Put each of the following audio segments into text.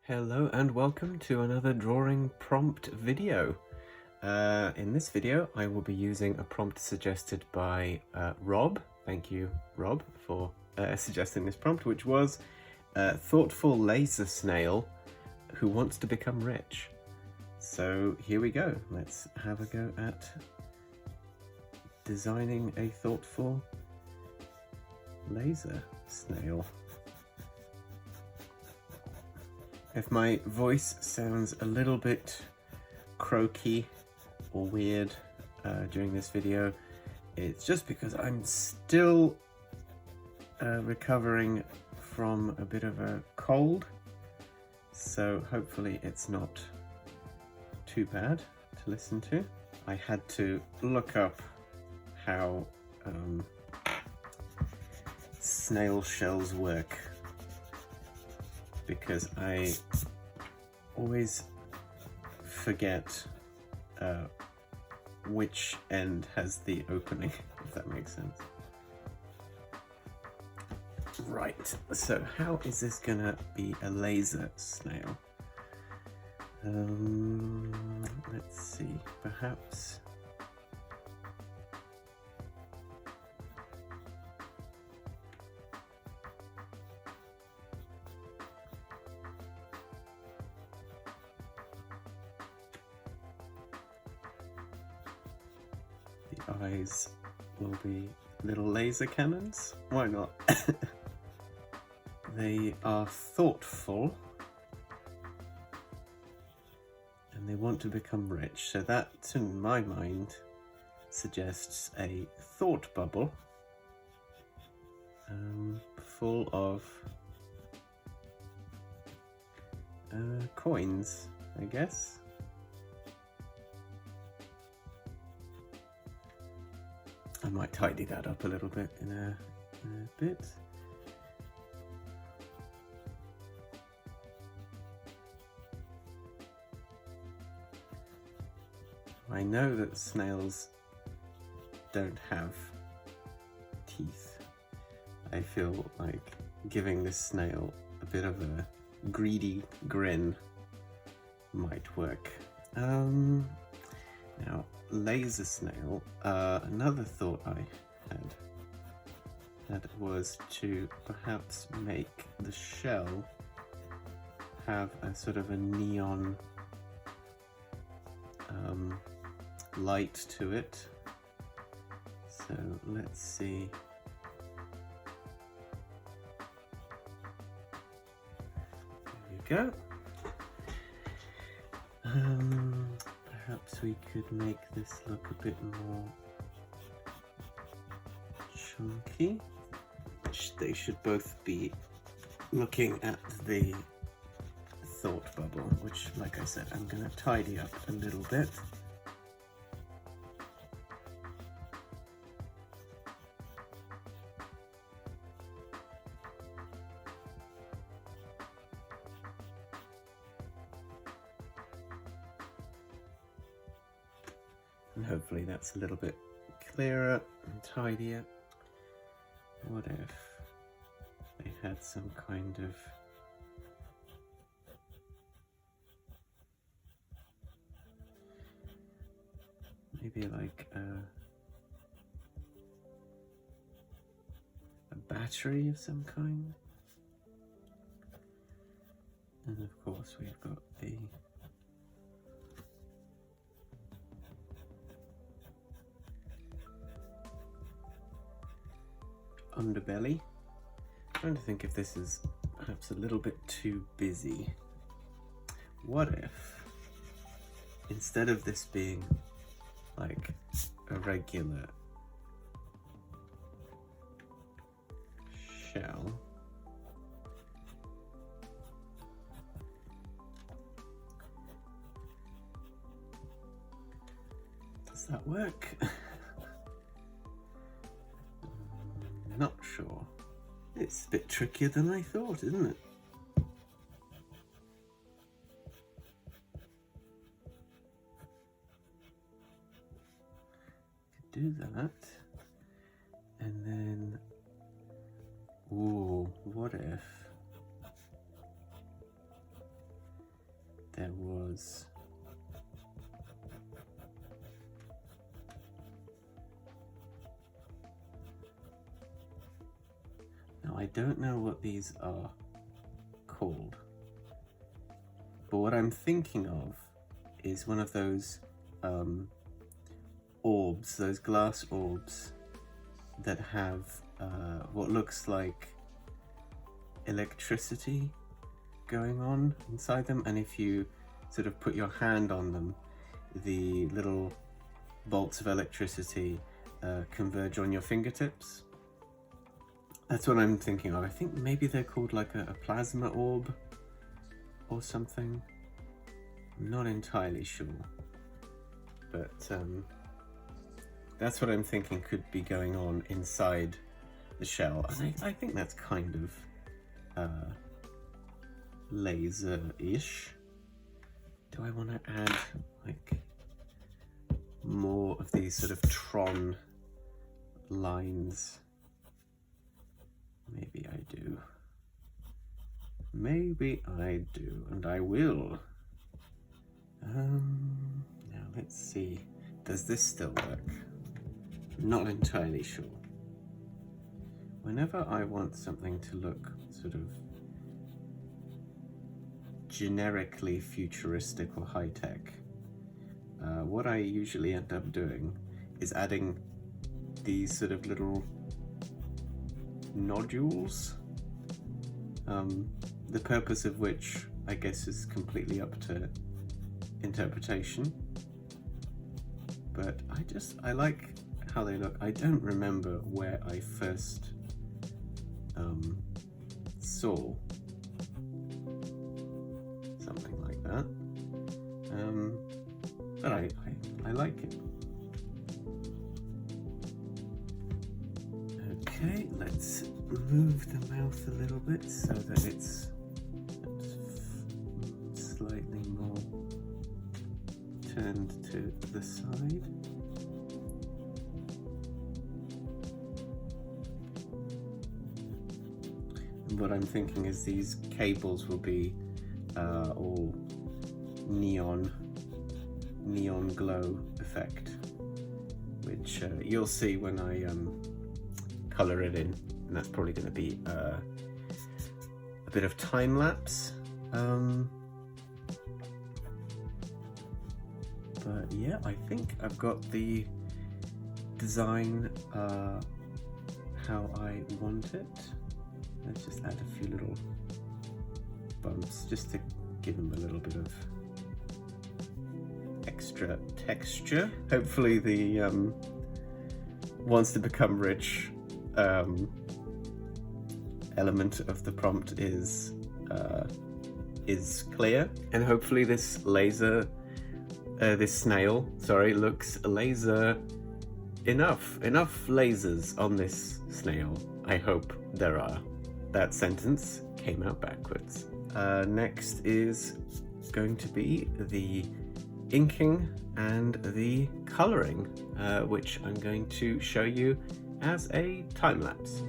Hello and welcome to another drawing prompt video. In this video I will be using a prompt suggested by Rob. Thank you, Rob, for suggesting this prompt, which was thoughtful laser snail who wants to become rich. So here we go. Let's have a go at designing a thoughtful laser snail. If my voice sounds a little bit croaky or weird during this video, it's just because I'm still recovering from a bit of a cold, so hopefully it's not too bad to listen to. I had to look up how snail shells work, because I always forget which end has the opening, if that makes sense. Right, so how is this gonna be a laser snail? Let's see, perhaps the eyes will be little laser cannons. Why not? They are thoughtful and they want to become rich, so that, to my mind, suggests a thought bubble full of coins, I guess. I might tidy that up a little bit in a bit. I know that snails don't have teeth. I feel like giving this snail a bit of a greedy grin might work. Now, laser snail, another thought I had was to perhaps make the shell have a sort of a neon light to it. So let's see. There we go. Perhaps we could make this look a bit more chunky. They should both be looking at the thought bubble, which, like I said, I'm going to tidy up a little bit. And hopefully that's a little bit clearer and tidier. What if they had some kind of maybe like a battery of some kind? And of course we've got the underbelly. I'm trying to think if this is perhaps a little bit too busy. What if, instead of this being like a regular shell, does that work? Not sure. It's a bit trickier than I thought, isn't it? Could do that. And then, ooh, what if there was now I don't know what these are called, but what I'm thinking of is one of those orbs, those glass orbs that have what looks like electricity going on inside them, and if you sort of put your hand on them, the little bolts of electricity converge on your fingertips. That's what I'm thinking of. I think maybe they're called like a plasma orb or something. I'm not entirely sure, but that's what I'm thinking could be going on inside the shell. And I think that's kind of laser-ish. Do I want to add like more of these sort of Tron lines? Maybe I do. Maybe I do, and I will. Now let's see. Does this still work? Not entirely sure. Whenever I want something to look sort of generically futuristic or high-tech, what I usually end up doing is adding these sort of little nodules, the purpose of which I guess is completely up to interpretation, but I like how they look. I don't remember where I first saw something like that, but I like it. Okay, let's move the mouth a little bit so that it's slightly more turned to the side. And what I'm thinking is these cables will be all neon glow effect, which you'll see when I color it in, and that's probably going to be a bit of time lapse. But yeah, I think I've got the design how I want it. Let's just add a few little bumps just to give them a little bit of extra texture. Hopefully the wants to become rich element of the prompt is clear, and hopefully this snail, sorry, looks laser enough lasers on this snail. I hope there are. That sentence came out backwards. Next is going to be the inking and the coloring, which I'm going to show you as a time lapse.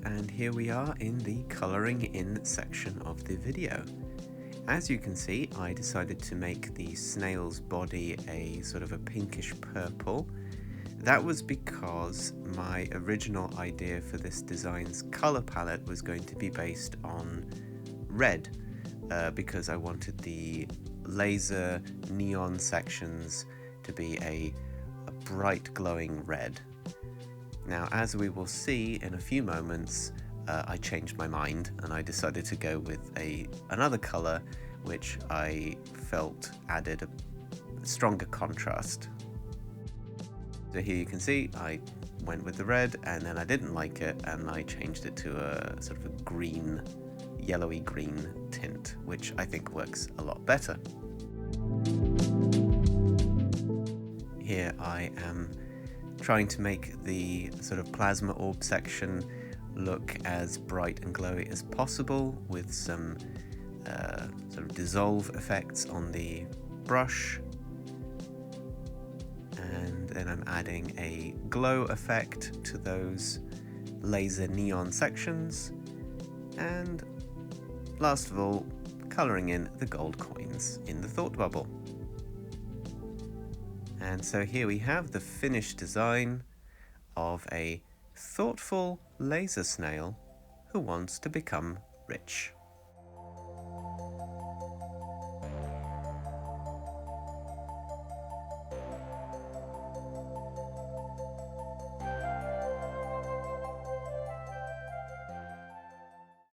And here we are in the colouring in section of the video. As you can see, I decided to make the snail's body a sort of a pinkish purple. That was because my original idea for this design's color palette was going to be based on red, because I wanted the laser neon sections to be a bright glowing red. Now, as we will see in a few moments, I changed my mind and I decided to go with another color which I felt added a stronger contrast. So here you can see I went with the red, and then I didn't like it and I changed it to a sort of a green, yellowy green tint, which I think works a lot better. Here I am trying to make the sort of plasma orb section look as bright and glowy as possible with some sort of dissolve effects on the brush, and then I'm adding a glow effect to those laser neon sections, and last of all, colouring in the gold coins in the thought bubble. And so here we have the finished design of a thoughtful laser snail who wants to become rich.